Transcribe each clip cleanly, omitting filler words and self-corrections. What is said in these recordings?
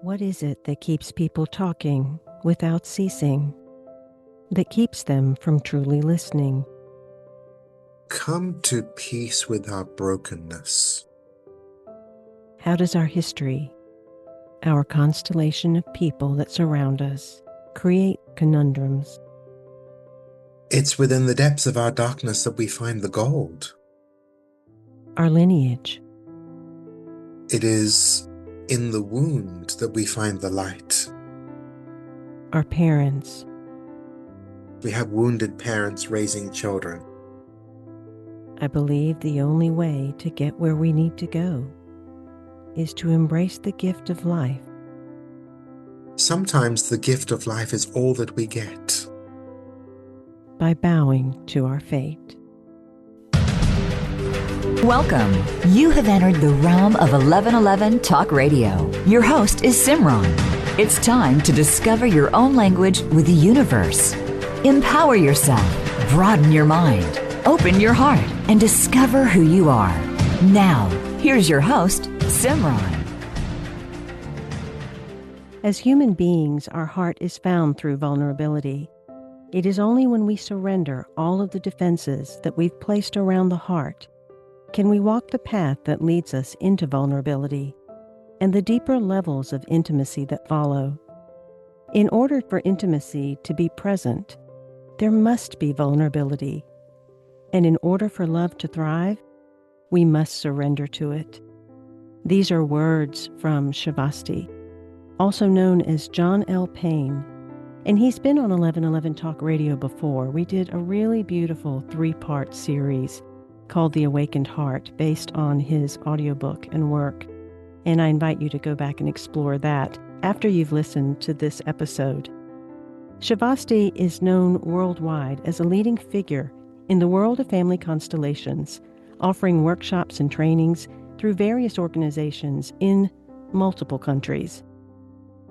What is it that keeps people talking without ceasing, that keeps them from truly listening? Come to peace with our brokenness. How does our history, our constellation of people that surround us, create conundrums? It's within the depths of our darkness that we find the gold. Our lineage. It is in the wound that we find the light. Our parents. We have wounded parents raising children. I believe the only way to get where we need to go is to embrace the gift of life. Sometimes the gift of life is all that we get. By bowing to our fate. Welcome. You have entered the realm of 1111 Talk Radio. Your host is Simran. It's time to discover your own language with the universe. Empower yourself, broaden your mind, open your heart, and discover who you are. Now, here's your host, Simran. As human beings, our heart is found through vulnerability. It is only when we surrender all of the defenses that we've placed around the heart can we walk the path that leads us into vulnerability and the deeper levels of intimacy that follow. In order for intimacy to be present, there must be vulnerability. And in order for love to thrive, we must surrender to it. These are words from Shavasti, also known as John L. Payne. And he's been on 1111 Talk Radio before. We did a really beautiful 3-part series called The Awakened Heart, based on his audiobook and work. And I invite you to go back and explore that after you've listened to this episode. Shavasti is known worldwide as a leading figure in the world of family constellations, offering workshops and trainings through various organizations in multiple countries.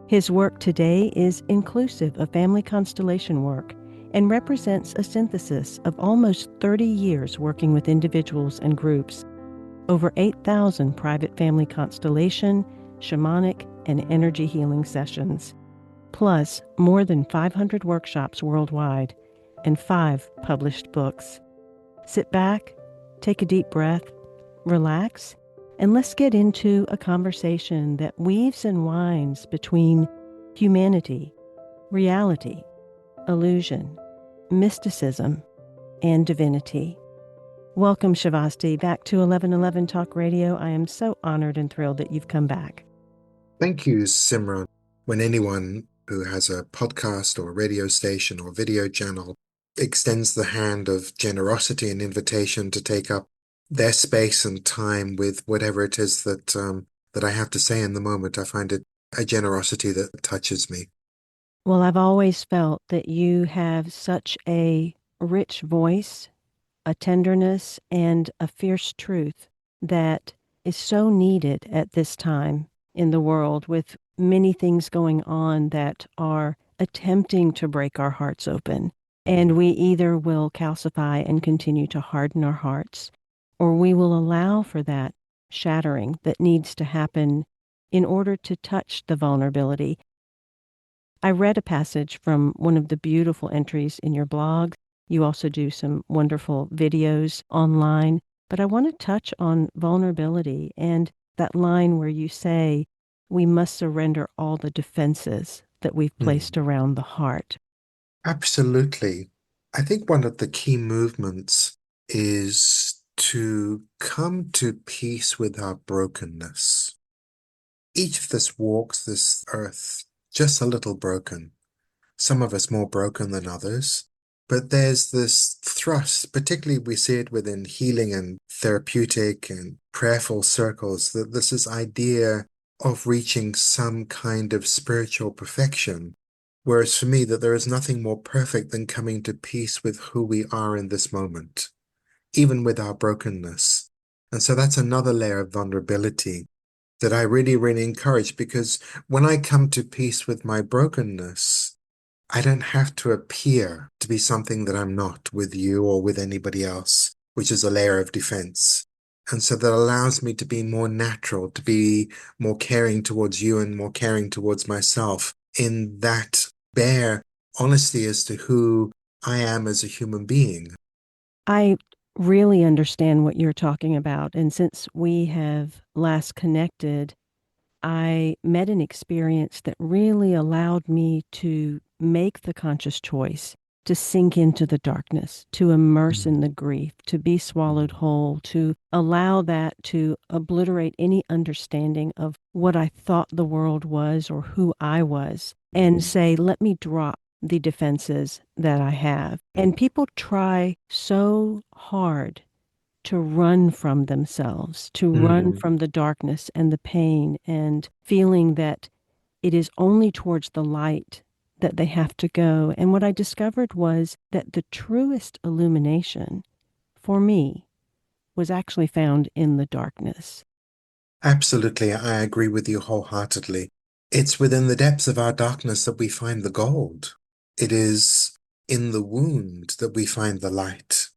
His work today is inclusive of family constellation work and represents a synthesis of almost 30 years working with individuals and groups, over 8,000 private family constellation, shamanic, and energy healing sessions, plus more than 500 workshops worldwide and 5 published books. Sit back, take a deep breath, relax, and let's get into a conversation that weaves and winds between humanity, reality, illusion, mysticism, and divinity. Welcome, Shavasti, back to 1111 Talk Radio. I am so honored and thrilled that you've come back. Thank you, Simran. When anyone who has a podcast or radio station or video channel extends the hand of generosity and invitation to take up their space and time with whatever it is that I have to say in the moment, I find it a generosity that touches me. Well, I've always felt that you have such a rich voice, a tenderness, and a fierce truth that is so needed at this time in the world, with many things going on that are attempting to break our hearts open. And we either will calcify and continue to harden our hearts, or we will allow for that shattering that needs to happen in order to touch the vulnerability. I read a passage from one of the beautiful entries in your blog. You also do some wonderful videos online, but I want to touch on vulnerability and that line where you say, we must surrender all the defenses that we've placed around the heart. Absolutely. I think one of the key movements is to come to peace with our brokenness. Each of us walks this earth just a little broken. Some of us more broken than others. But there's this thrust, particularly we see it within healing and therapeutic and prayerful circles, that there's this idea of reaching some kind of spiritual perfection. Whereas for me, that there is nothing more perfect than coming to peace with who we are in this moment, even with our brokenness. And so that's another layer of vulnerability that I really, really encourage, because when I come to peace with my brokenness, I don't have to appear to be something that I'm not with you or with anybody else, which is a layer of defense. And so that allows me to be more natural, to be more caring towards you and more caring towards myself in that bare honesty as to who I am as a human being. I really understand what you're talking about. And since we have last connected, I met an experience that really allowed me to make the conscious choice to sink into the darkness, to immerse Mm. in the grief, to be swallowed Mm. whole, to allow that to obliterate any understanding of what I thought the world was or who I was, and Mm. say, let me drop the defenses that I have. And people try so hard to run from themselves, to run Mhm. from the darkness and the pain, and feeling that it is only towards the light that they have to go. And what I discovered was that the truest illumination for me was actually found in the darkness. Absolutely, I agree with you wholeheartedly. It's within the depths of our darkness that we find the gold. It is in the wound that we find the light.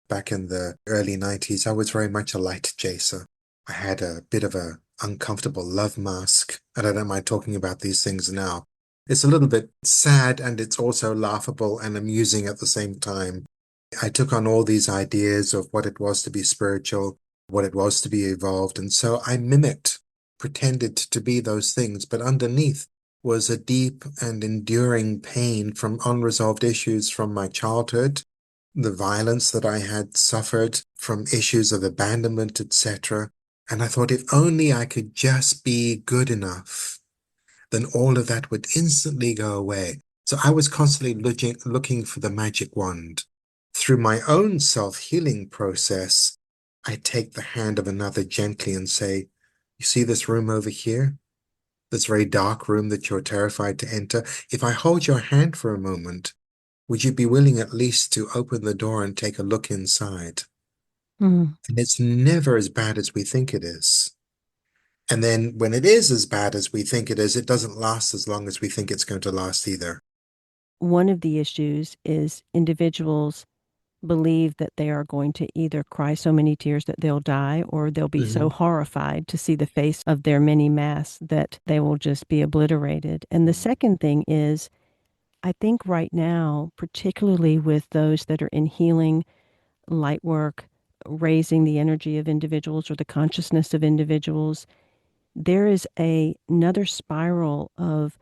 Back in the early 90s, I was very much a light chaser. I had a bit of a uncomfortable love mask, and I don't mind talking about these things now. It's a little bit sad and it's also laughable and amusing at the same time. I took on all these ideas of what it was to be spiritual, what it was to be evolved, and so I mimicked, pretended to be those things, but underneath was a deep and enduring pain from unresolved issues from my childhood, the violence that I had suffered from issues of abandonment, etc. And I thought if only I could just be good enough, then all of that would instantly go away. So I was constantly looking for the magic wand. Through my own self-healing process, I take the hand of another gently and say, you see this room over here? This very dark room that you're terrified to enter? If I hold your hand for a moment, would you be willing at least to open the door and take a look inside? Mm. And it's never as bad as we think it is. And then when it is as bad as we think it is, it doesn't last as long as we think it's going to last either. One of the issues is individuals believe that they are going to either cry so many tears that they'll die, or they'll be so Hmm. horrified to see the face of their many masks that they will just be obliterated. And the second thing is, I think right now, particularly with those that are in healing, light work, raising the energy of individuals or the consciousness of individuals, there is another spiral of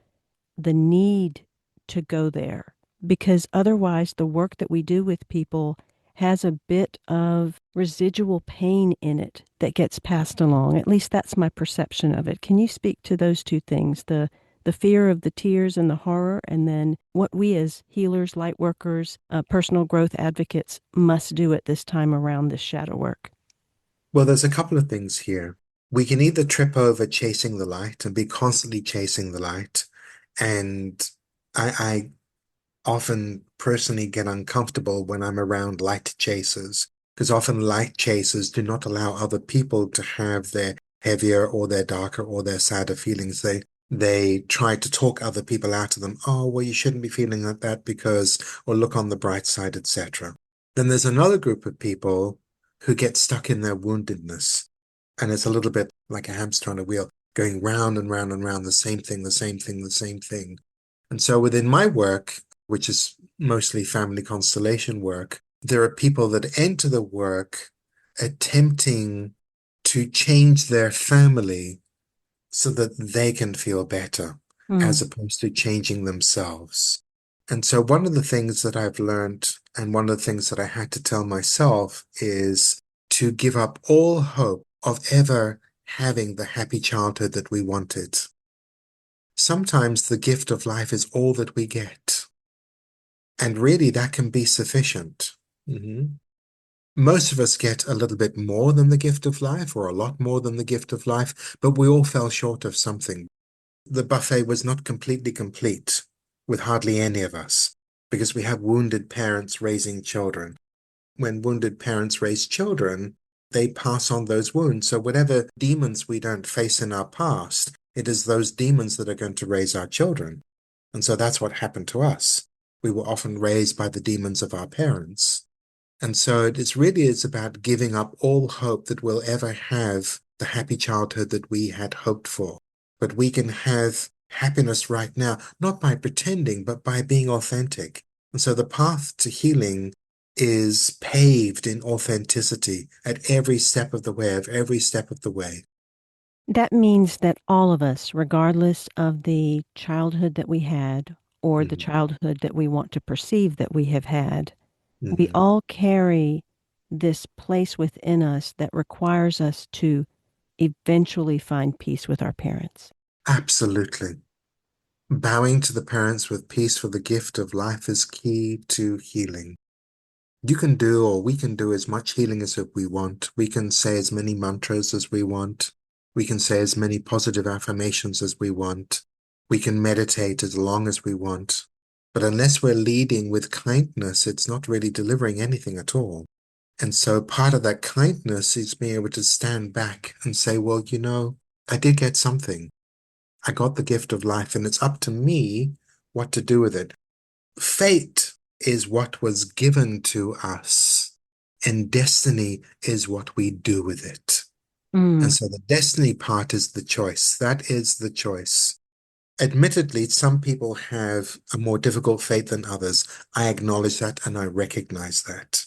the need to go there, because otherwise the work that we do with people has a bit of residual pain in it that gets passed along. At least that's my perception of it. Can you speak to those two things, the fear of the tears and the horror, and then what we as healers, light workers, personal growth advocates must do at this time around this shadow work? Well, there's a couple of things here. We can either trip over chasing the light and be constantly chasing the light. And I often personally get uncomfortable when I'm around light chasers, because often light chasers do not allow other people to have their heavier or their darker or their sadder feelings. They try to talk other people out of them. Oh, well, you shouldn't be feeling like that because, or look on the bright side, etc. Then there's another group of people who get stuck in their woundedness. And it's a little bit like a hamster on a wheel, going round and round and round, the same thing, the same thing, the same thing. And so within my work, which is mostly family constellation work, there are people that enter the work attempting to change their family so that they can feel better, as Mm. opposed to changing themselves. And so one of the things that I've learned, and one of the things that I had to tell myself, is to give up all hope of ever having the happy childhood that we wanted. Sometimes the gift of life is all that we get. And really, that can be sufficient. Mhm. Most of us get a little bit more than the gift of life, or a lot more than the gift of life, but we all fell short of something. The buffet was not completely complete with hardly any of us, because we have wounded parents raising children. When wounded parents raise children, they pass on those wounds. So whatever demons we don't face in our past, it is those demons that are going to raise our children. And so that's what happened to us. We were often raised by the demons of our parents. And so it's really is about giving up all hope that we'll ever have the happy childhood that we had hoped for. But we can have happiness right now, not by pretending, but by being authentic. And so the path to healing is paved in authenticity at every step of the way, of every step of the way. That means that all of us, regardless of the childhood that we had or the Mhm. childhood that we want to perceive that we have had, we Mhm. all carry this place within us that requires us to eventually find peace with our parents. Absolutely. Bowing to the parents with peace for the gift of life is key to healing. You can do, or we can do as much healing as we want. We can say as many mantras as we want. We can say as many positive affirmations as we want. We can meditate as long as we want. But unless we're leading with kindness, it's not really delivering anything at all. And so part of that kindness is being able to stand back and say, well, I did get something. I got the gift of life, and it's up to me what to do with it. Fate is what was given to us, and destiny is what we do with it. And Mm. so the destiny part is the choice. That is the choice. Admittedly, some people have a more difficult fate than others. I acknowledge that and I recognize that.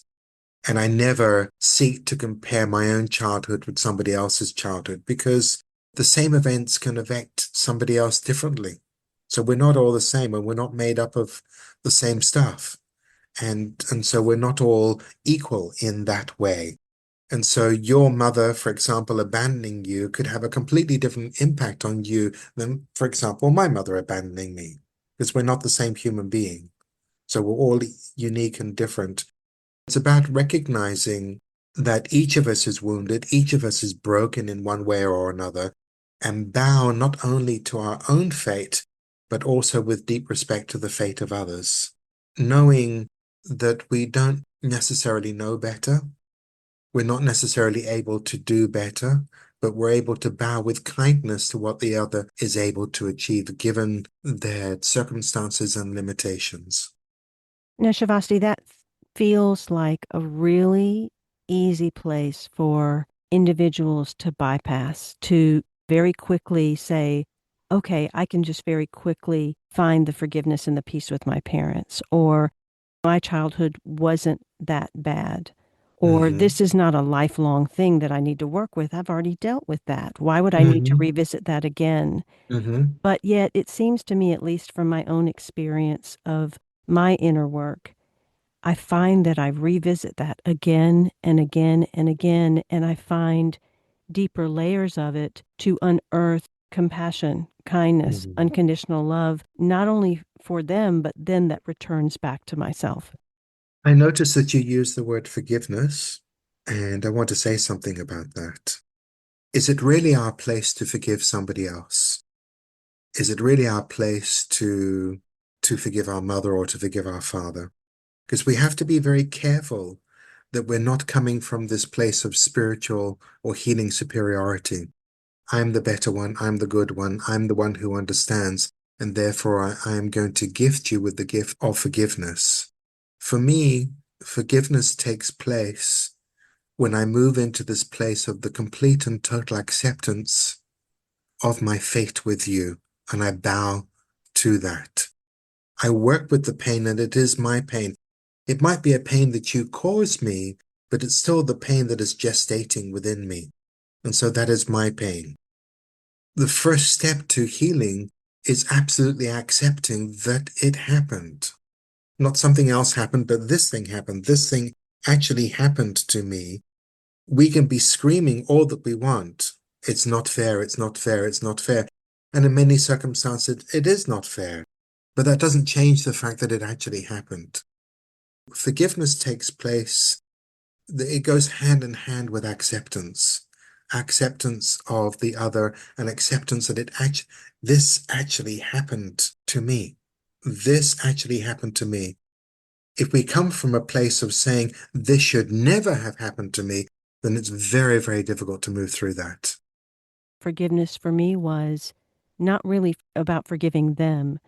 And I never seek to compare my own childhood with somebody else's childhood because the same events can affect somebody else differently. So we're not all the same and we're not made up of the same stuff. And so we're not all equal in that way. And so your mother, for example, abandoning you could have a completely different impact on you than, for example, my mother abandoning me, because we're not the same human being. So we're all unique and different. It's about recognizing that each of us is wounded, each of us is broken in one way or another, and bow not only to our own fate, but also with deep respect to the fate of others, knowing that we don't necessarily know better, we're not necessarily able to do better, but we're able to bow with kindness to what the other is able to achieve given their circumstances and limitations. Now, Shavasti, that feels like a really easy place for individuals to bypass, to very quickly say, okay, I can just very quickly find the forgiveness and the peace with my parents, or my childhood wasn't that bad, or Mm-hmm. this is not a lifelong thing that I need to work with. I've already dealt with that. Why would I need to Mm-hmm. revisit that again? Mm-hmm. But yet, it seems to me, at least from my own experience of my inner work, I find that I revisit that again and again and again, and I find deeper layers of it to unearth compassion, kindness, Mm-hmm. unconditional love, not only for them, but then that returns back to myself. I noticed that you use the word forgiveness, and I want to say something about that. Is it really our place to forgive somebody else? Is it really our place to forgive our mother or to forgive our father? Because we have to be very careful that we're not coming from this place of spiritual or healing superiority. I'm the better one, I'm the good one, I'm the one who understands, and therefore I am going to gift you with the gift of forgiveness. For me, forgiveness takes place when I move into this place of the complete and total acceptance of my fate with you, and I bow to that. I work with the pain, and it is my pain. It might be a pain that you caused me, but it's still the pain that is gestating within me. And so that is my pain. The first step to healing is absolutely accepting that it happened. Not something else happened, but this thing happened. This thing actually happened to me. We can be screaming all that we want. It's not fair, it's not fair, it's not fair. And in many circumstances, it is not fair. But that doesn't change the fact that it actually happened. Forgiveness takes place, it goes hand in hand with acceptance. Acceptance of the other and acceptance that this actually happened to me. This actually happened to me. If we come from a place of saying, this should never have happened to me, then it's very, very difficult to move through that. Forgiveness for me was not really about forgiving them,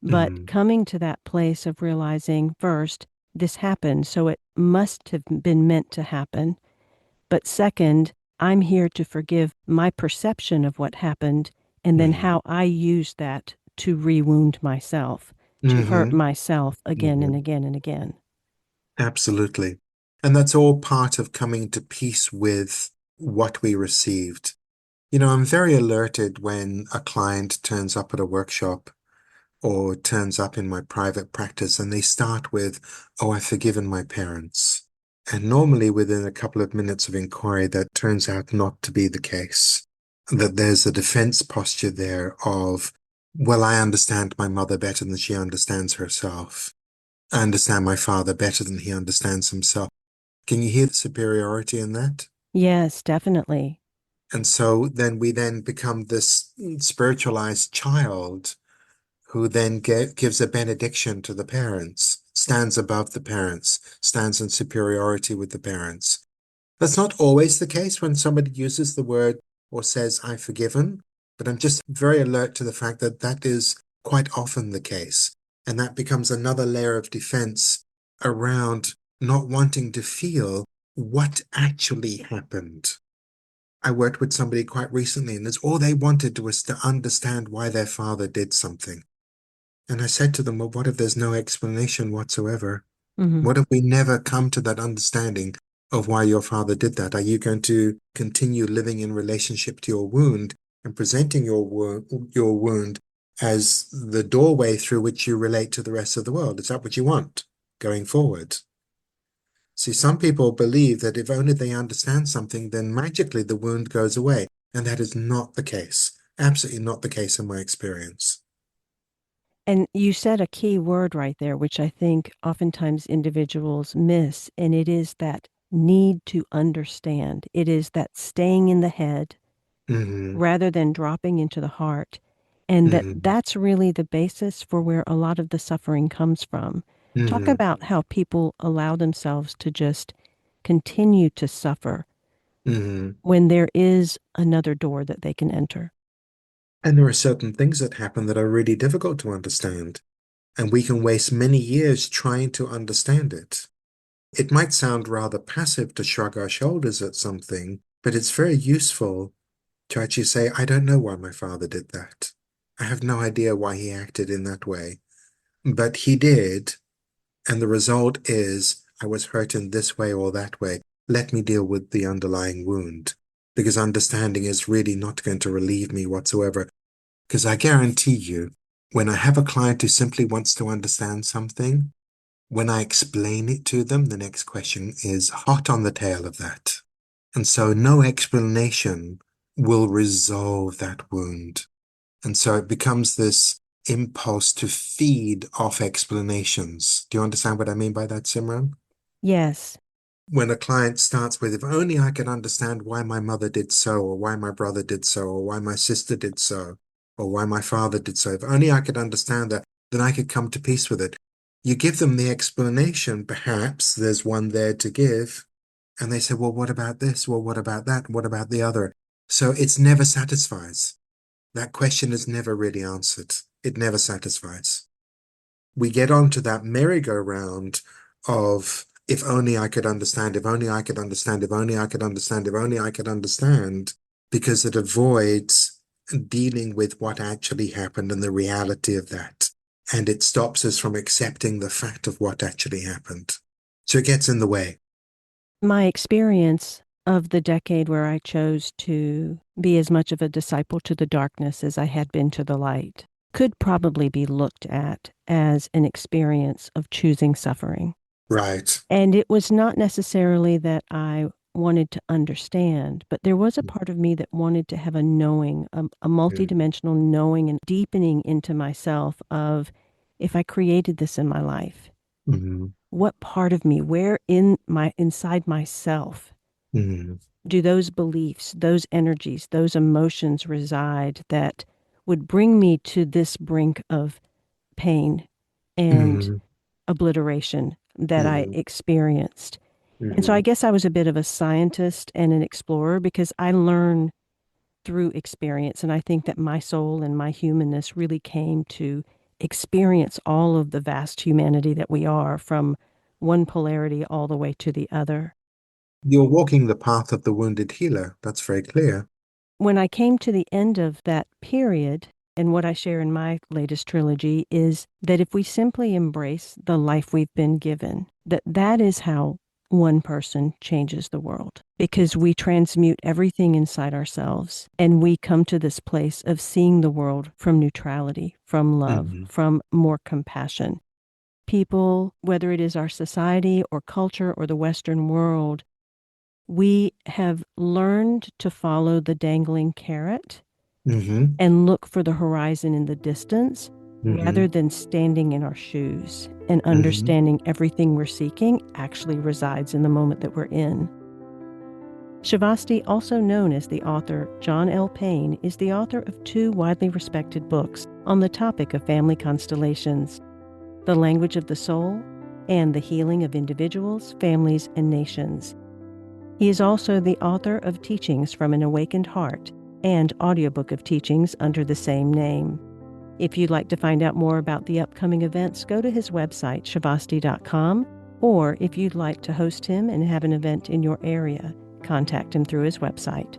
but Mm-hmm. coming to that place of realizing first this happened, so it must have been meant to happen. But second, I'm here to forgive my perception of what happened and then Mm-hmm. how I use that to re-wound myself, to hurt Mm-hmm. myself again and Mm-hmm. again and again. Absolutely. And that's all part of coming to peace with what we received. I'm very alerted when a client turns up at a workshop or turns up in my private practice and they start with, "Oh, I've forgiven my parents." And normally within a couple of minutes of inquiry, that turns out not to be the case. That there's a defense posture there of, well, I understand my mother better than she understands herself. I understand my father better than he understands himself. Can you hear the superiority in that? Yes, definitely. And so then we then become this spiritualized child who then gives a benediction to the parents, stands above the parents, stands in superiority with the parents. That's not always the case when somebody uses the word or says, "I've forgiven," but I'm just very alert to the fact that that is quite often the case. And that becomes another layer of defense around not wanting to feel what actually happened. I worked with somebody quite recently, and it's all they wanted was to understand why their father did something. And I said to them, "Well, what if there's no explanation whatsoever? Hmm. What if we never come to that understanding of why your father did that? Are you going to continue living in relationship to your wound and presenting your wound as the doorway through which you relate to the rest of the world? Is that what you want going forward?" See, some people believe that if only they understand something, then magically the wound goes away. And that is not the case. Absolutely not the case in my experience. And you said a key word right there, which I think oftentimes individuals miss, and it is that need to understand. It is that staying in the head Hmm. rather than dropping into the heart. And Hmm. that's really the basis for where a lot of the suffering comes from. Talk Hmm. about how people allow themselves to just continue to suffer Hmm. when there is another door that they can enter. And there are certain things that happen that are really difficult to understand. And we can waste many years trying to understand it. It might sound rather passive to shrug our shoulders at something, but it's very useful to actually say, "I don't know why my father did that. I have no idea why he acted in that way. But he did, and the result is I was hurt in this way or that way. Let me deal with the underlying wound." Because understanding is really not going to relieve me whatsoever. Because I guarantee you, when I have a client who simply wants to understand something, when I explain it to them, the next question is hot on the tail of that. And so no explanation will resolve that wound. And so it becomes this impulse to feed off explanations. Do you understand what I mean by that, Simran? Yes. When a client starts with, "If only I could understand why my mother did so, or why my brother did so, or why my sister did so, or why my father did so, if only I could understand that, then I could come to peace with it." You give them the explanation, perhaps there's one there to give, and they say, "Well, what about this? Well, what about that? What about the other?" So it's never satisfies. That question is never really answered. It never satisfies. We get onto that merry-go-round of, "If only I could understand, if only I could understand, if only I could understand, if only I could understand," because it avoids dealing with what actually happened and the reality of that. And it stops us from accepting the fact of what actually happened. So it gets in the way. My experience of the decade where I chose to be as much of a disciple to the darkness as I had been to the light could probably be looked at as an experience of choosing suffering. Right. And it was not necessarily that I wanted to understand, but there was a part of me that wanted to have a knowing, a multidimensional knowing and deepening into myself of, if I created this in my life, Mm-hmm. what part of me, where inside myself Mm-hmm. do those beliefs, those energies, those emotions reside that would bring me to this brink of pain and Mm-hmm. obliteration that I Mm-hmm. experienced. And so Mm-hmm. I guess I was a bit of a scientist and an explorer because I learn through experience. And I think that my soul and my humanness really came to experience all of the vast humanity that we are, from one polarity all the way to the other. You're walking the path of the wounded healer. That's very clear. When I came to the end of that period, and what I share in my latest trilogy is that if we simply embrace the life we've been given, that is how one person changes the world, because we transmute everything inside ourselves and we come to this place of seeing the world from neutrality, from love, from more compassion. People, whether it is our society or culture or the Western world, we have learned to follow the dangling carrot and look for the horizon in the distance rather than standing in our shoes and understanding everything we're seeking actually resides in the moment that we're in. Shavasti, also known as the author John L. Payne, is the author of 2 widely respected books on the topic of family constellations, The Language of the Soul and The Healing of Individuals, Families, and Nations. He is also the author of Teachings from an Awakened Heart and audiobook of teachings under the same name. If you'd like to find out more about the upcoming events, go to his website, shavasti.com, or if you'd like to host him and have an event in your area, contact him through his website.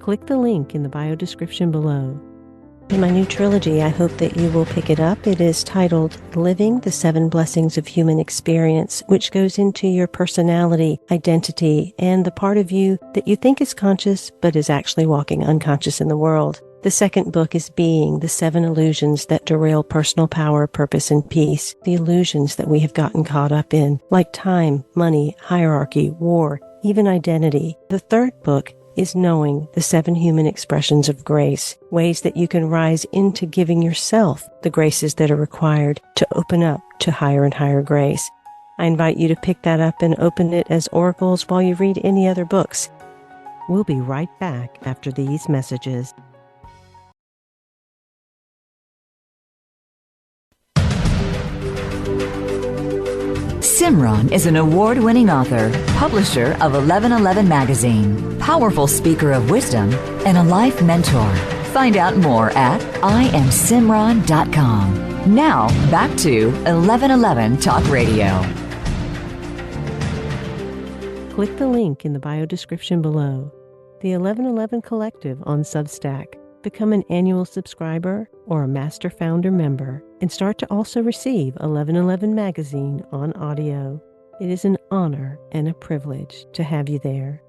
Click the link in the bio description below. In my new trilogy, I hope that you will pick it up. It is titled Living the 7 Blessings of Human Experience, which goes into your personality, identity, and the part of you that you think is conscious but is actually walking unconscious in the world. The second book is Being, the 7 illusions that derail personal power, purpose, and peace. The illusions that we have gotten caught up in, like time, money, hierarchy, war, even identity. The third book is Knowing, the 7 human expressions of grace, ways that you can rise into giving yourself the graces that are required to open up to higher and higher grace. I invite you to pick that up and open it as oracles while you read any other books. We'll be right back after these messages. SIMRAN is an award-winning author, publisher of 1111 Magazine, powerful speaker of wisdom, and a life mentor. Find out more at IamSimran.com. Now, back to 1111 Talk Radio. Click the link in the bio description below. The 1111 Collective on Substack. Become an annual subscriber or a Master Founder member and start to also receive 1111 Magazine on audio. It is an honor and a privilege to have you there.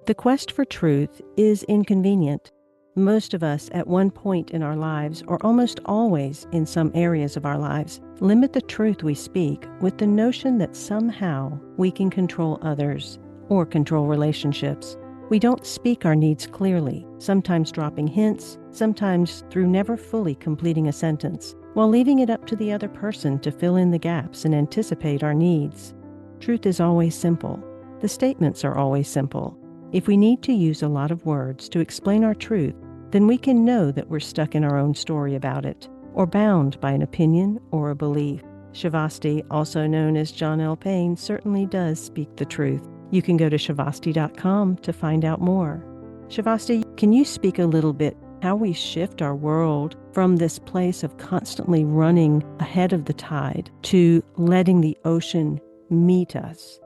The quest for truth is inconvenient. Most of us at one point in our lives, or almost always in some areas of our lives, limit the truth we speak with the notion that somehow we can control others or control relationships. We don't speak our needs clearly, sometimes dropping hints, sometimes through never fully completing a sentence, while leaving it up to the other person to fill in the gaps and anticipate our needs. Truth is always simple. The statements are always simple. If we need to use a lot of words to explain our truth, then we can know that we're stuck in our own story about it, or bound by an opinion or a belief. Shavasti, also known as John L. Payne, certainly does speak the truth. You can go to Shavasti.com to find out more. Shavasti, can you speak a little bit how we shift our world from this place of constantly running ahead of the tide to letting the ocean meet us?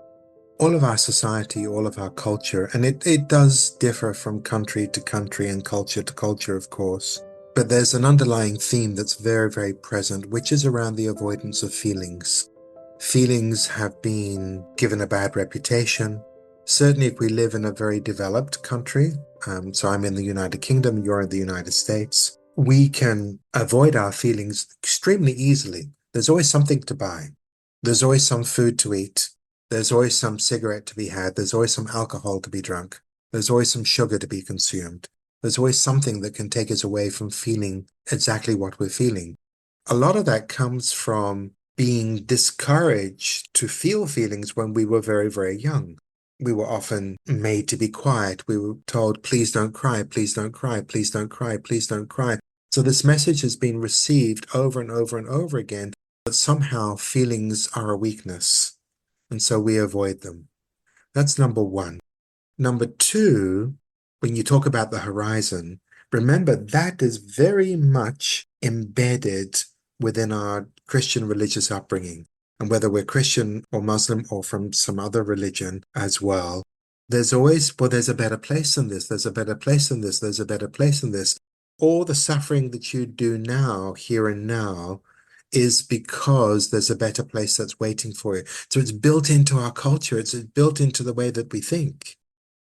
All of our society, all of our culture, and it does differ from country to country and culture to culture, of course. But there's an underlying theme that's very, very present, which is around the avoidance of feelings. Feelings have been given a bad reputation. Certainly if we live in a very developed country, so I'm in the United Kingdom, you're in the United States, we can avoid our feelings extremely easily. There's always something to buy. There's always some food to eat. There's always some cigarette to be had. There's always some alcohol to be drunk. There's always some sugar to be consumed. There's always something that can take us away from feeling exactly what we're feeling. A lot of that comes from being discouraged to feel feelings when we were very, very young. We were often made to be quiet. We were told, please don't cry, please don't cry, please don't cry, please don't cry. So this message has been received over and over and over again, that somehow feelings are a weakness, and so we avoid them. That's number one. Number two, when you talk about the horizon, remember that is very much embedded within our Christian religious upbringing. And whether we're Christian or Muslim or from some other religion as well, there's always, well, there's a better place than this, there's a better place than this, there's a better place than this. All the suffering that you do now, here and now, is because there's a better place that's waiting for you. So it's built into our culture, it's built into the way that we think.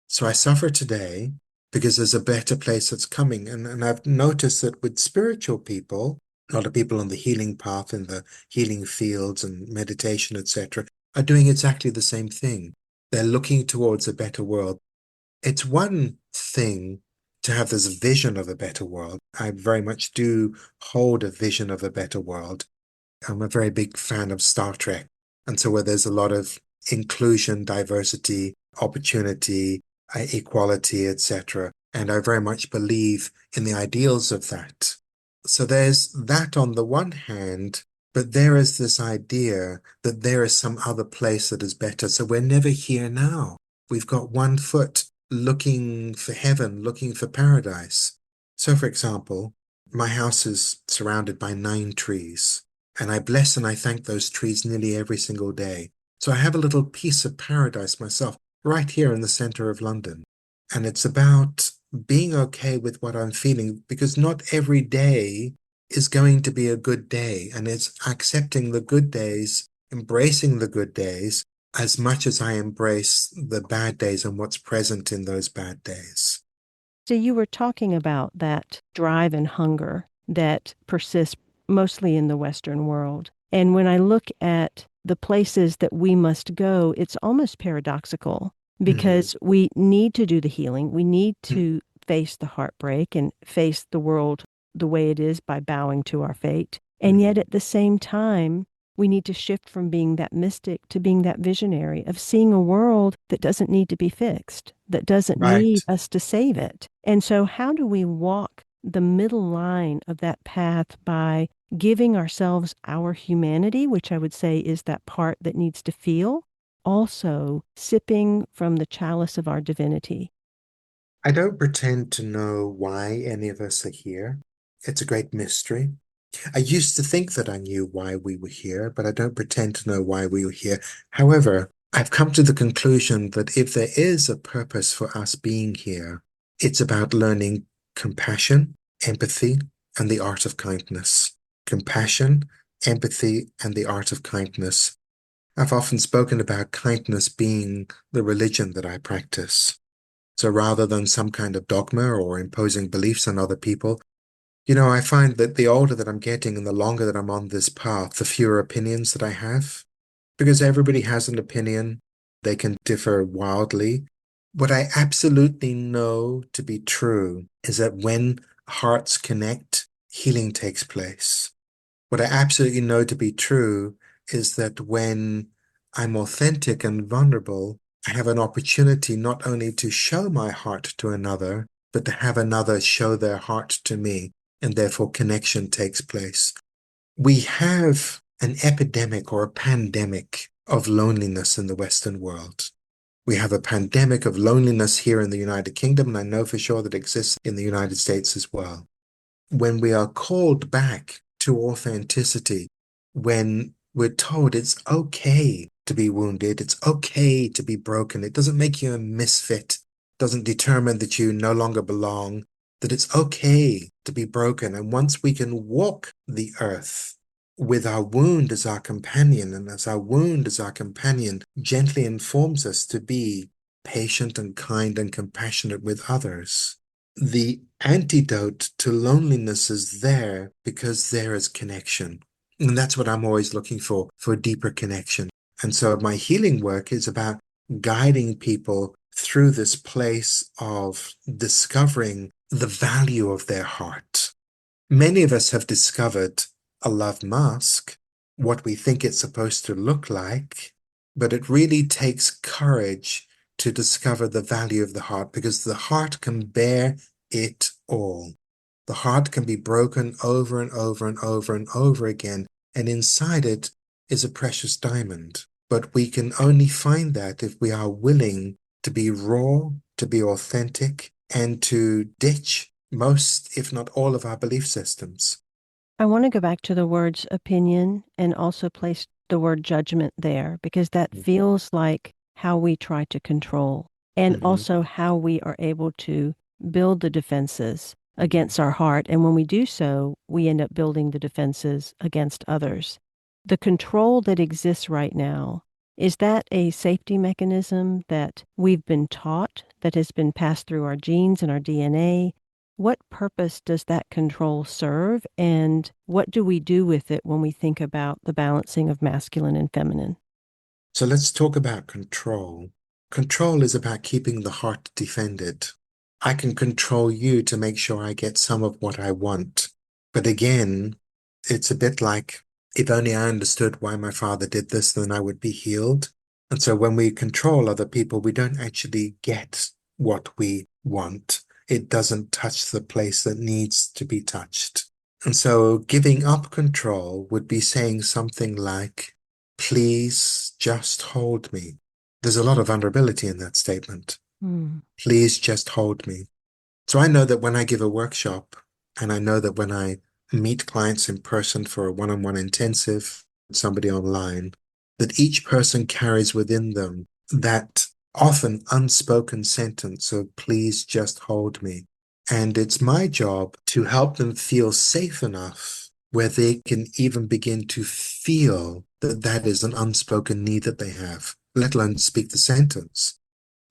So I suffer today because there's a better place that's coming. And I've noticed that with spiritual people, a lot of people on the healing path in the healing fields and meditation, etc., are doing exactly the same thing. They're looking towards a better world. It's one thing to have this vision of a better world. I very much do hold a vision of a better world. I'm a very big fan of Star Trek. And so where there's a lot of inclusion, diversity, opportunity, equality, etc. And I very much believe in the ideals of that. So there's that on the one hand, but there is this idea that there is some other place that is better. So we're never here now. We've got one foot looking for heaven, looking for paradise. So, for example, my house is surrounded by 9 trees, and I bless and I thank those trees nearly every single day. So I have a little piece of paradise myself right here in the center of London. And it's about being okay with what I'm feeling, because not every day is going to be a good day. And it's accepting the good days, embracing the good days as much as I embrace the bad days and what's present in those bad days. So you were talking about that drive and hunger that persists mostly in the Western world. And when I look at the places that we must go, it's almost paradoxical because we need to do the healing. We need to face the heartbreak and face the world the way it is by bowing to our fate. And yet at the same time, we need to shift from being that mystic to being that visionary of seeing a world that doesn't need to be fixed, that doesn't need Right. us to save it. And so how do we walk the middle line of that path by giving ourselves our humanity, which I would say is that part that needs to feel, also sipping from the chalice of our divinity? I don't pretend to know why any of us are here. It's a great mystery. I used to think that I knew why we were here, but I don't pretend to know why we were here. However, I've come to the conclusion that if there is a purpose for us being here, it's about learning compassion, empathy, and the art of kindness. Compassion, empathy, and the art of kindness. I've often spoken about kindness being the religion that I practice. So rather than some kind of dogma or imposing beliefs on other people, I find that the older that I'm getting and the longer that I'm on this path, the fewer opinions that I have, because everybody has an opinion. They can differ wildly. What I absolutely know to be true is that when hearts connect, healing takes place. What I absolutely know to be true is that when I'm authentic and vulnerable, I have an opportunity not only to show my heart to another, but to have another show their heart to me, and therefore connection takes place. We have an epidemic or a pandemic of loneliness in the Western world. We have a pandemic of loneliness here in the United Kingdom, and I know for sure that it exists in the United States as well. When we are called back to authenticity, when we're told it's okay to be wounded, it's okay to be broken, it doesn't make you a misfit, doesn't determine that you no longer belong, that it's okay to be broken. And once we can walk the earth with our wound as our companion, and as our wound as our companion gently informs us to be patient and kind and compassionate with others, the antidote to loneliness is there because there is connection. And that's what I'm always looking for deeper connection. And so my healing work is about guiding people through this place of discovering the value of their heart. Many of us have discovered a love mask, what we think it's supposed to look like, but it really takes courage to discover the value of the heart, because the heart can bear it all. The heart can be broken over and over and over and over again, and inside it is a precious diamond. But we can only find that if we are willing to be raw, to be authentic, and to ditch most, if not all, of our belief systems. I want to go back to the words opinion and also place the word judgment there, because that feels like how we try to control, and also how we are able to build the defenses against our heart. And when we do so, we end up building the defenses against others. The control that exists right now, is that a safety mechanism that we've been taught, that has been passed through our genes and our DNA? What purpose does that control serve, and what do we do with it when we think about the balancing of masculine and feminine? So let's talk about control. Control is about keeping the heart defended. I can control you to make sure I get some of what I want. But again, it's a bit like, if only I understood why my father did this, then I would be healed. And so when we control other people, we don't actually get what we want. It doesn't touch the place that needs to be touched. And so giving up control would be saying something like, please just hold me. There's a lot of vulnerability in that statement. Please just hold me. So I know that when I give a workshop, and I know that when I meet clients in person for a one-on-one intensive, somebody online, that each person carries within them that often unspoken sentence of please just hold me. And it's my job to help them feel safe enough where they can even begin to feel that that is an unspoken need that they have, let alone speak the sentence.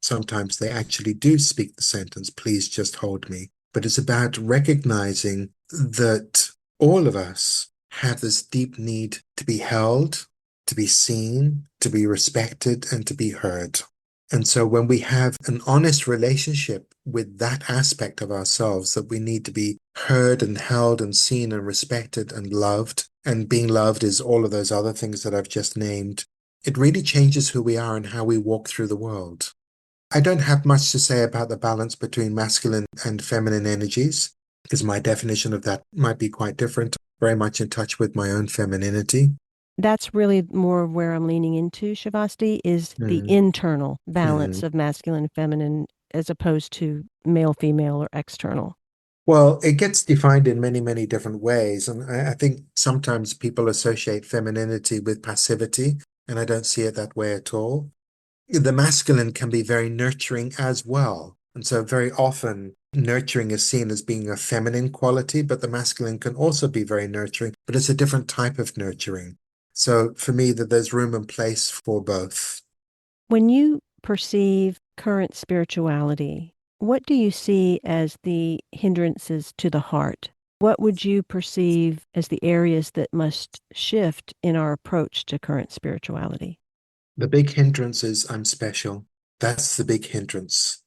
Sometimes they actually do speak the sentence, please just hold me. But it's about recognizing that all of us have this deep need to be held, to be seen, to be respected, and to be heard. And so when we have an honest relationship with that aspect of ourselves, that we need to be heard and held and seen and respected and loved, and being loved is all of those other things that I've just named, it really changes who we are and how we walk through the world. I don't have much to say about the balance between masculine and feminine energies, because my definition of that might be quite different, very much in touch with my own femininity. That's really more of where I'm leaning into, Shavasti, is the internal balance of masculine and feminine as opposed to male, female, or external. Well, it gets defined in many, many different ways. And I think sometimes people associate femininity with passivity, and I don't see it that way at all. The masculine can be very nurturing as well. And so very often nurturing is seen as being a feminine quality, but the masculine can also be very nurturing, but it's a different type of nurturing. So for me, that there's room and place for both. When you perceive current spirituality, what do you see as the hindrances to the heart? What would you perceive as the areas that must shift in our approach to current spirituality? The big hindrance is I'm special. That's the big hindrance.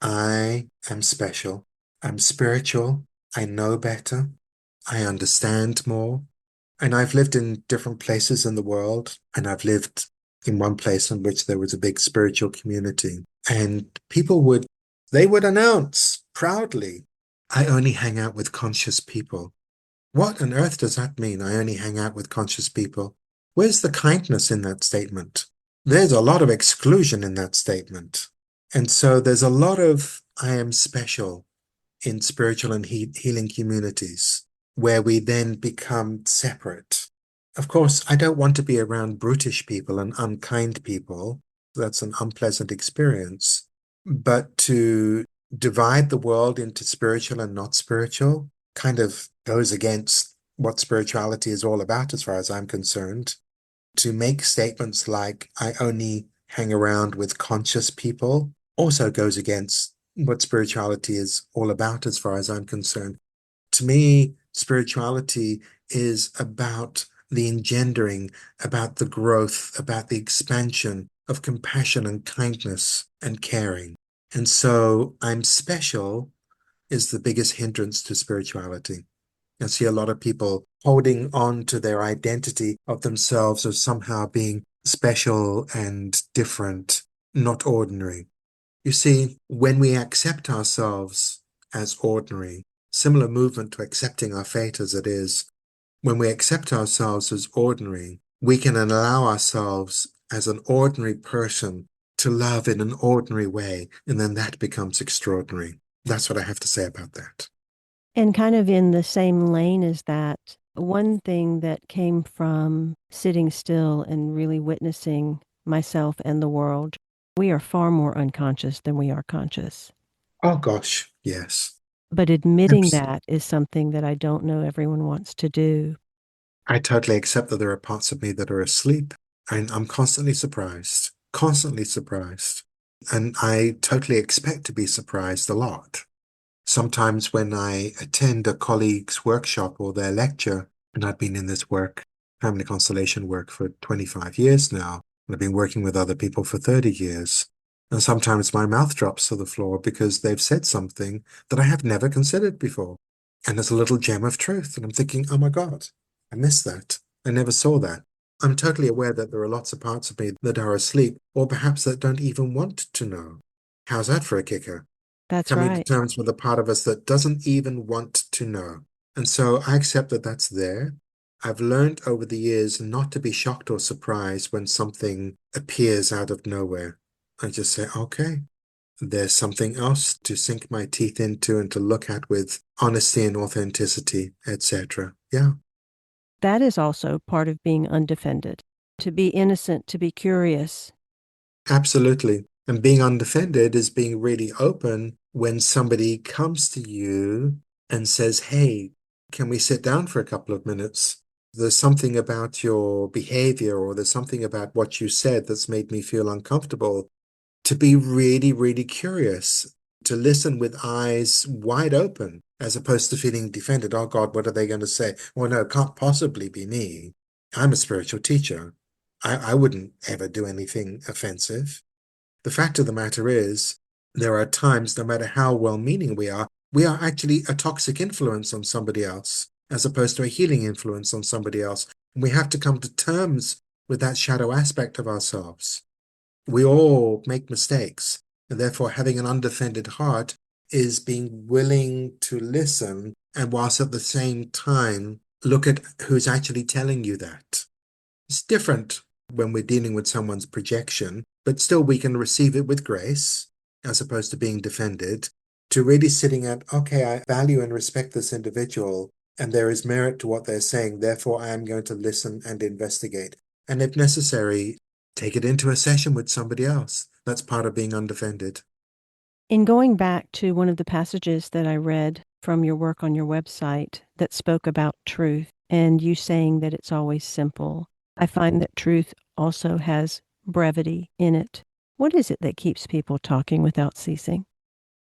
I am special. I'm spiritual. I know better. I understand more. And I've lived in different places in the world, and I've lived in one place in which there was a big spiritual community. And they would announce proudly, I only hang out with conscious people. What on earth does that mean? I only hang out with conscious people. Where's the kindness in that statement? There's a lot of exclusion in that statement. And so there's a lot of I am special in spiritual and healing communities where we then become separate. Of course, I don't want to be around brutish people and unkind people. That's an unpleasant experience. But to divide the world into spiritual and not spiritual kind of goes against what spirituality is all about, as far as I'm concerned. To make statements like, I only hang around with conscious people, also goes against what spirituality is all about, as far as I'm concerned. To me, spirituality is about the engendering, about the growth, about the expansion of compassion and kindness and caring. And so I'm special is the biggest hindrance to spirituality. I see a lot of people holding on to their identity of themselves as somehow being special and different, not ordinary. You see, when we accept ourselves as ordinary, similar movement to accepting our fate as it is, when we accept ourselves as ordinary, we can allow ourselves as an ordinary person to love in an ordinary way, and then that becomes extraordinary. That's what I have to say about that. And kind of in the same lane as that, One thing that came from sitting still and really witnessing myself and the world, we are far more unconscious than we are conscious. Oh gosh, yes. But admitting Abs- that is something that I don't know everyone wants to do. I totally accept that there are parts of me that are asleep, and I'm constantly surprised, constantly surprised. And I totally expect to be surprised a lot. Sometimes when I attend a colleague's workshop or their lecture, and I've been in this work, family constellation work, for 25 years now, and I've been working with other people for 30 years. And sometimes my mouth drops to the floor because they've said something that I have never considered before. And there's a little gem of truth. And I'm thinking, oh my God, I missed that. I never saw that. I'm totally aware that there are lots of parts of me that are asleep, or perhaps that don't even want to know. How's that for a kicker? That's Coming to right. terms with the part of us that doesn't even want to know. And so I accept that that's there. I've learned over the years not to be shocked or surprised when something appears out of nowhere. I just say, okay, there's something else to sink my teeth into and to look at with honesty and authenticity, etc. Yeah, That is also part of being undefended. To be innocent, to be curious. absolutely. And being undefended is being really open when somebody comes to you and says, hey, can we sit down for a couple of minutes? There's something about your behavior or there's something about what you said that's made me feel uncomfortable. To be really, really curious, to listen with eyes wide open, as opposed to feeling defended. Oh God, what are they going to say? Well, no, it can't possibly be me. I'm a spiritual teacher. I wouldn't ever do anything offensive. The fact of the matter is, there are times, no matter how well-meaning we are actually a toxic influence on somebody else, as opposed to a healing influence on somebody else. And we have to come to terms with that shadow aspect of ourselves. We all make mistakes, and therefore having an undefended heart is being willing to listen, and whilst at the same time look at who's actually telling you that. It's different when we're dealing with someone's projection, but still we can receive it with grace as opposed to being defended, to really sitting at, okay, I value and respect this individual and there is merit to what they're saying. Therefore, I am going to listen and investigate. And if necessary, take it into a session with somebody else. That's part of being undefended. In going back to one of the passages that I read from your work on your website that spoke about truth and you saying that it's always simple, I find that truth also has brevity in it. What is it that keeps people talking without ceasing?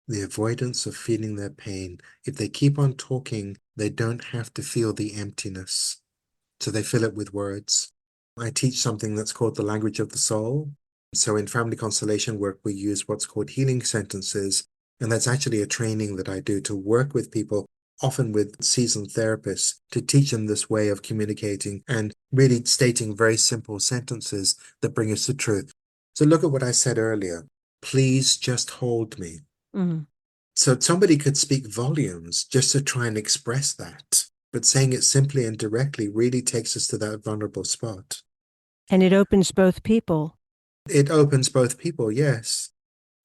The avoidance of feeling their pain. If they keep on talking, they don't have to feel the emptiness. So they fill it with words. I teach something that's called the language of the soul. So in family constellation work, we use what's called healing sentences. And that's actually a training that I do to work with people, often with seasoned therapists, to teach them this way of communicating and really stating very simple sentences that bring us to truth. So look at what I said earlier. Please just hold me. Mm. So somebody could speak volumes just to try and express that. But saying it simply and directly really takes us to that vulnerable spot. And it opens both people. It opens both people, yes.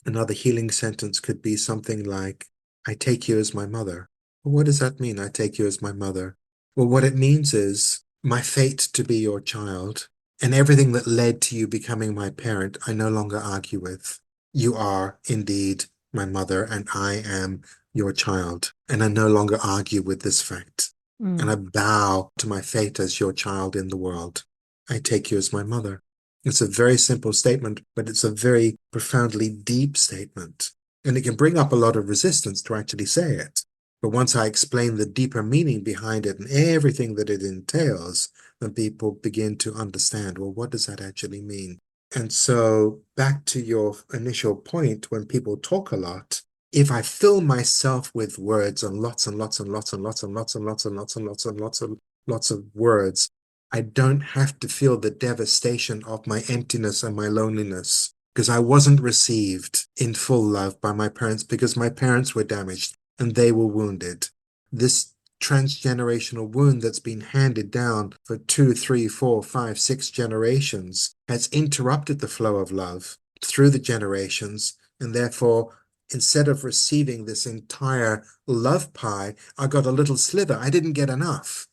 Another healing sentence could be something like, I take you as my mother. Well, what does that mean? I take you as my mother. Well, what it means is my fate to be your child and everything that led to you becoming my parent, I no longer argue with. You are indeed my mother and I am your child. And I no longer argue with this fact. And I Mm. bow to my fate as your child in the world. I take you as my mother. It's a very simple statement, but it's a very profoundly deep statement. And it can bring up a lot of resistance to actually say it. But once I explain the deeper meaning behind it and everything that it entails, then people begin to understand, well, what does that actually mean? And so back to your initial point, when people talk a lot, if I fill myself with words and lots and lots and lots and lots and lots and lots and lots and lots and lots of words, I don't have to feel the devastation of my emptiness and my loneliness because I wasn't received in full love by my parents because my parents were damaged and they were wounded. This transgenerational wound that's been handed down for 2, 3, 4, 5, 6 generations has interrupted the flow of love through the generations, and therefore instead of receiving this entire love pie, I got a little slither. I didn't get enough.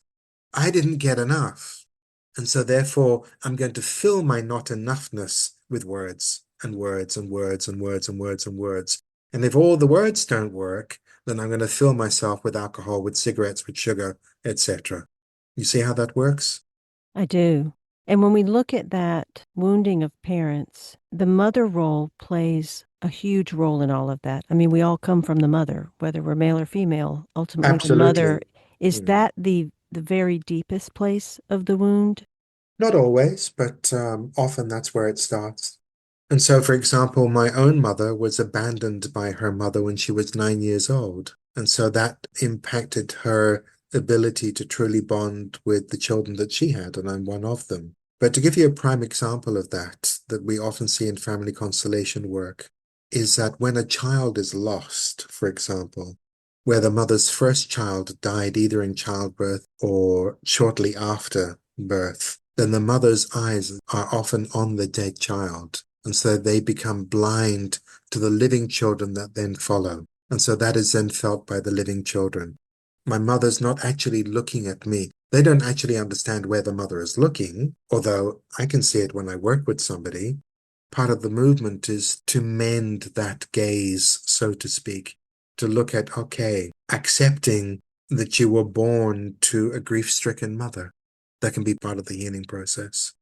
I didn't get enough. And so therefore, I'm going to fill my not enoughness with words and words and words and words and words and words. And if all the words don't work, then I'm going to fill myself with alcohol, with cigarettes, with sugar, etc. You see how that works? I do. And when we look at that wounding of parents, the mother role plays a huge role in all of that. I mean, we all come from the mother, whether we're male or female. Ultimately, the mother, Absolutely. is Hmm. that the very deepest place of the wound? Not always, but often that's where it starts. And so, for example, my own mother was abandoned by her mother when she was 9 years old. And so that impacted her ability to truly bond with the children that she had, and I'm one of them. But to give you a prime example of that we often see in family constellation work, is that when a child is lost, for example, where the mother's first child died either in childbirth or shortly after birth, then the mother's eyes are often on the dead child. And so they become blind to the living children that then follow. And so that is then felt by the living children. My mother's not actually looking at me. They don't actually understand where the mother is looking, although I can see it when I work with somebody. Part of the movement is to mend that gaze, so to speak, to look at, okay, accepting that you were born to a grief-stricken mother. That can be part of the healing process.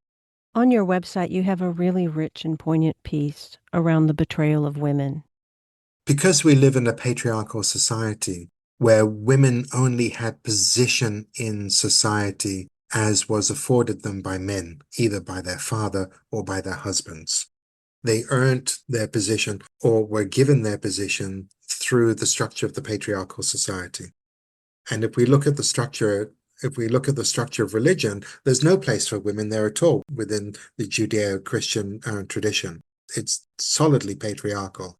On your website, you have a really rich and poignant piece around the betrayal of women. Because we live in a patriarchal society where women only had position in society as was afforded them by men, either by their father or by their husbands. They earned their position or were given their position through the structure of the patriarchal society. And if we look at the structure of religion, there's no place for women there at all within the Judeo-Christian tradition. It's solidly patriarchal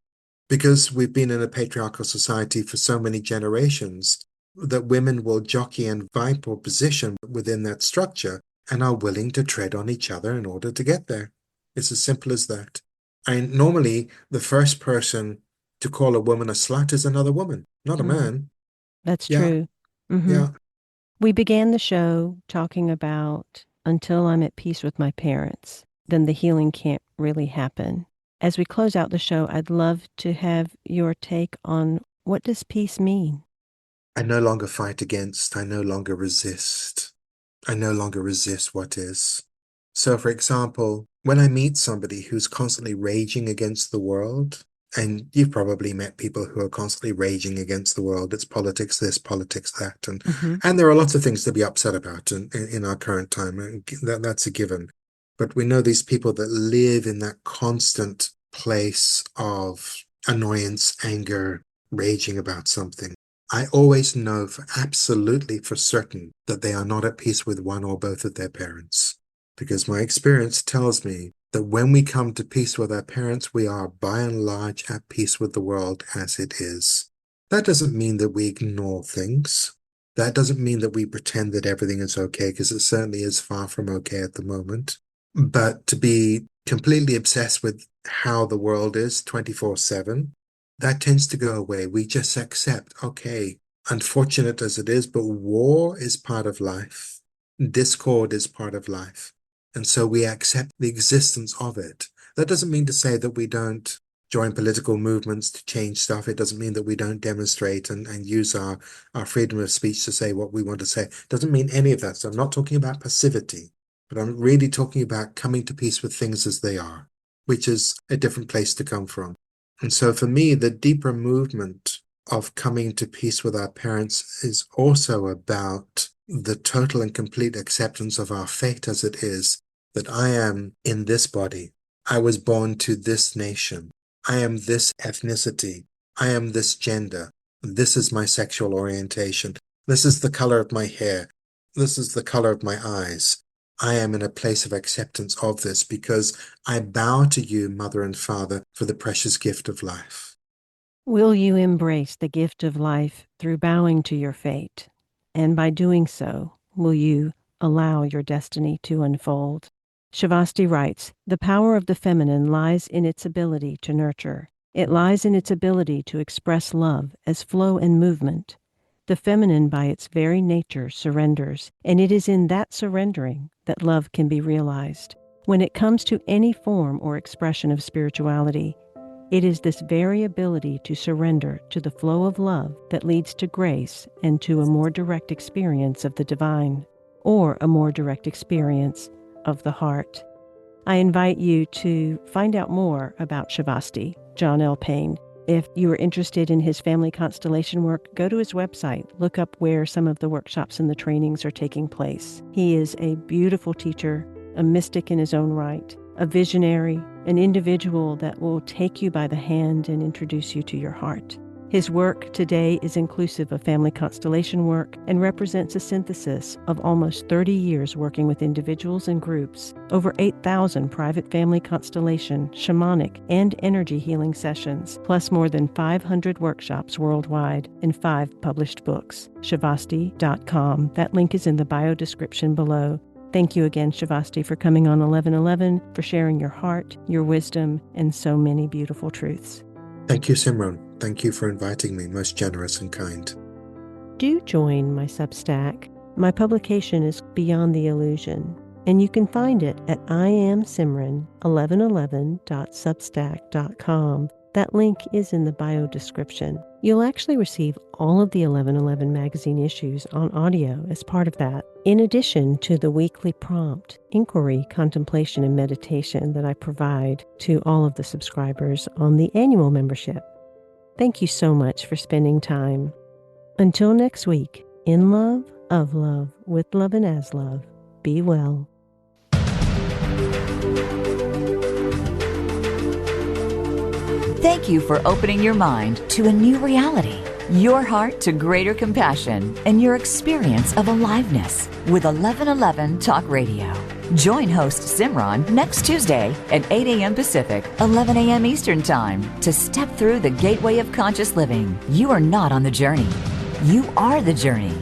because we've been in a patriarchal society for so many generations that women will jockey and vie for position within that structure and are willing to tread on each other in order to get there. It's as simple as that. And normally, the first person to call a woman a slut is another woman, not a Mm, man. that's Yeah, true. Hmm. yeah. We began the show talking about until I'm at peace with my parents, then the healing can't really happen. As we close out the show, I'd love to have your take on what does peace mean? I no longer fight against, I no longer resist. I no longer resist what is. So, for example, when I meet somebody who's constantly raging against the world, and you've probably met people who are constantly raging against the world, it's politics this, politics that, Hmm. and there are lots of things to be upset about in our current time. And that's a given. But we know these people that live in that constant place of annoyance, anger, raging about something. I always know for absolutely for certain that they are not at peace with one or both of their parents. Because my experience tells me that when we come to peace with our parents, we are by and large at peace with the world as it is. That doesn't mean that we ignore things. That doesn't mean that we pretend that everything is okay, because it certainly is far from okay at the moment. But to be completely obsessed with how the world is 24/7, that tends to go away. We just accept, okay, unfortunate as it is, but war is part of life. Discord is part of life. And so we accept the existence of it. That doesn't mean to say that we don't join political movements to change stuff. It doesn't mean that we don't demonstrate and use our freedom of speech to say what we want to say. It doesn't mean any of that. So I'm not talking about passivity, but I'm really talking about coming to peace with things as they are, which is a different place to come from. And so for me, the deeper movement of coming to peace with our parents is also about the total and complete acceptance of our fate as it is, that I am in this body. I was born to this nation. I am this ethnicity. I am this gender. This is my sexual orientation. This is the color of my hair. This is the color of my eyes. I am in a place of acceptance of this because I bow to you, Mother and Father, for the precious gift of life. Will you embrace the gift of life through bowing to your fate? And by doing so, will you allow your destiny to unfold? Shavasti writes, the power of the feminine lies in its ability to nurture. It lies in its ability to express love as flow and movement. The feminine, by its very nature, surrenders, and it is in that surrendering that love can be realized. When it comes to any form or expression of spirituality, it is this very ability to surrender to the flow of love that leads to grace and to a more direct experience of the divine, or a more direct experience of the heart. I invite you to find out more about Shavasti, John L. Payne. If you are interested in his family constellation work, go to his website, look up where some of the workshops and the trainings are taking place. He is a beautiful teacher, a mystic in his own right, a visionary, an individual that will take you by the hand and introduce you to your heart. His work today is inclusive of family constellation work and represents a synthesis of almost 30 years working with individuals and groups, over 8,000 private family constellation, shamanic, and energy healing sessions, plus more than 500 workshops worldwide and 5 published books. Shavasti.com. That link is in the bio description below. Thank you again, Shavasti, for coming on 1111, for sharing your heart, your wisdom, and so many beautiful truths. Thank you, Simran. Thank you for inviting me. Most generous and kind. Do join my Substack. My publication is Beyond the Illusion, and you can find it at iamsimran1111.substack.com. That link is in the bio description. You'll actually receive all of the 1111 magazine issues on audio as part of that, in addition to the weekly prompt, inquiry, contemplation, and meditation that I provide to all of the subscribers on the annual membership. Thank you so much for spending time. Until next week, in love, of love, with love and as love, be well. Thank you for opening your mind to a new reality, your heart to greater compassion, and your experience of aliveness with 1111 Talk Radio. Join host Simran next Tuesday at 8 a.m. Pacific, 11 a.m. Eastern Time to step through the gateway of conscious living. You are not on the journey. You are the journey.